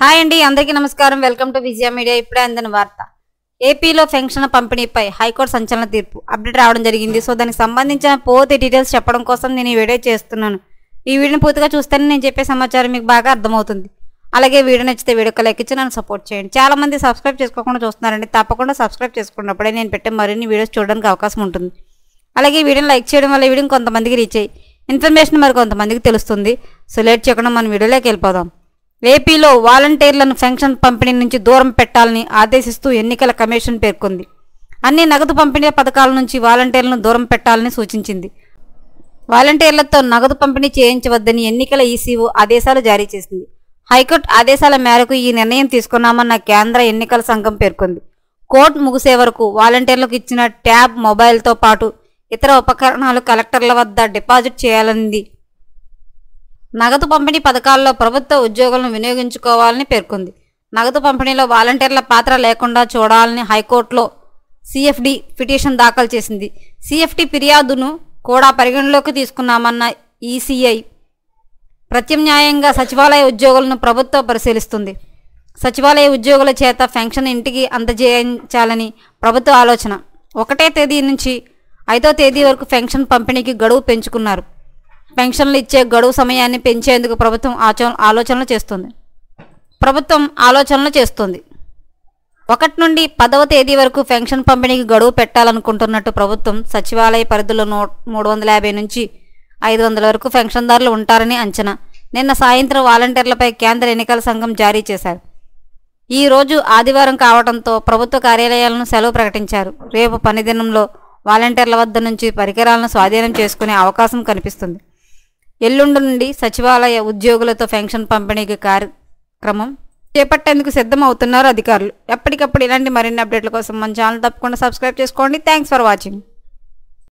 Hi అండి, అందరికీ నమస్కారం. Welcome to Vijaya media. ఇప్పుడే అందిన వార్త. ఏపీలో పెన్షన్ పంపిణీపై హైకోర్టు సంచలన తీర్పు అప్డేట్ రావడం జరిగింది. సో దానికి సంబంధించిన పూర్తి డీటెయిల్స్ చెప్పడం కోసం నేను ఈ వీడియో చేస్తున్నాను. ఈ వీడియోని పూర్తిగా చూస్తేనే నేను చెప్పే సమాచారం మీకు బాగా అర్థమవుతుంది. అలాగే వీడియో నచ్చితే వీడియోకి లైక్ ఇచ్చి నన్ను సపోర్ట్ చేయండి. చాలా మంది సబ్స్క్రైబ్ చేసుకోకుండా చూస్తున్నారండి. తప్పకుండా సబ్స్క్రైబ్ చేసుకున్నప్పుడే నేను పెట్టే మరిన్ని వీడియోస్ చూడడానికి అవకాశం ఉంటుంది. అలాగే వీడియోని లైక్ చేయడం వల్ల వీడియోని కొంతమందికి రీచ్ అయ్యి ఇన్ఫర్మేషన్ మరి కొంతమందికి తెలుస్తుంది. సో లేట్ చేయకుండా మన వీడియోలోకి వెళ్ళిపోదాం. ఏపీలో వాలంటీర్లను పెన్షన్ పంపిణీ నుంచి దూరం పెట్టాలని ఆదేశిస్తూ ఎన్నికల కమిషన్ పేర్కొంది. అన్ని నగదు పంపిణీ పథకాల నుంచి వాలంటీర్లను దూరం పెట్టాలని సూచించింది. వాలంటీర్లతో నగదు పంపిణీ చేయించవద్దని ఎన్నికల ఈసీఓ ఆదేశాలు జారీ చేసింది. హైకోర్టు ఆదేశాల మేరకు ఈ నిర్ణయం తీసుకున్నామన్న కేంద్ర ఎన్నికల సంఘం పేర్కొంది. కోర్టు ముగిసే వరకు వాలంటీర్లకు ఇచ్చిన ట్యాబ్, మొబైల్తో పాటు ఇతర ఉపకరణాలు కలెక్టర్ల వద్ద డిపాజిట్ చేయాలనింది. నగదు పంపిణీ పథకాల్లో ప్రభుత్వ ఉద్యోగులను వినియోగించుకోవాలని పేర్కొంది. నగదు పంపిణీలో వాలంటీర్ల పాత్ర లేకుండా చూడాలని హైకోర్టులో సిఎఫ్డి పిటిషన్ దాఖలు చేసింది. సిఎఫ్డి ఫిర్యాదును కూడా పరిగణలోకి తీసుకున్నామన్న ఈసీఐ ప్రత్యామ్నాయంగా సచివాలయ ఉద్యోగులను ప్రభుత్వం పరిశీలిస్తుంది. సచివాలయ ఉద్యోగుల చేత పెన్షన్ ఇంటికి అందజేయించాలని ప్రభుత్వ ఆలోచన. 1వ తేదీ నుంచి 5వ తేదీ వరకు పెన్షన్ పంపిణీకి గడువు పెంచుకున్నారు. పెన్షన్లు ఇచ్చే గడువు సమయాన్ని పెంచేందుకు ప్రభుత్వం ఆలోచనలు చేస్తుంది. 1 నుండి 10వ తేదీ వరకు పెన్షన్ పంపిణీకి గడువు పెట్టాలనుకుంటున్నట్టు ప్రభుత్వం. సచివాలయ పరిధిలో 350 నుంచి 500 వరకు పెన్షన్దారులు ఉంటారని అంచనా. నిన్న సాయంత్రం వాలంటీర్లపై కేంద్ర ఎన్నికల సంఘం జారీ చేశారు. ఈ రోజు ఆదివారం కావడంతో ప్రభుత్వ కార్యాలయాలను సెలవు ప్రకటించారు. రేపు పని దినంలో వాలంటీర్ల వద్ద నుంచి పరికరాలను స్వాధీనం చేసుకునే అవకాశం కనిపిస్తుంది. ఎల్లుండి నుండి సచివాలయ ఉద్యోగులతో పెన్షన్ పంపిణీకి కార్యక్రమం చేపట్టేందుకు సిద్ధమవుతున్నారు అధికారులు. ఎప్పటికప్పుడు ఇలాంటి మరిన్ని అప్డేట్ల కోసం మన ఛానల్ తప్పకుండా సబ్స్క్రైబ్ చేసుకోండి. Thanks for watching.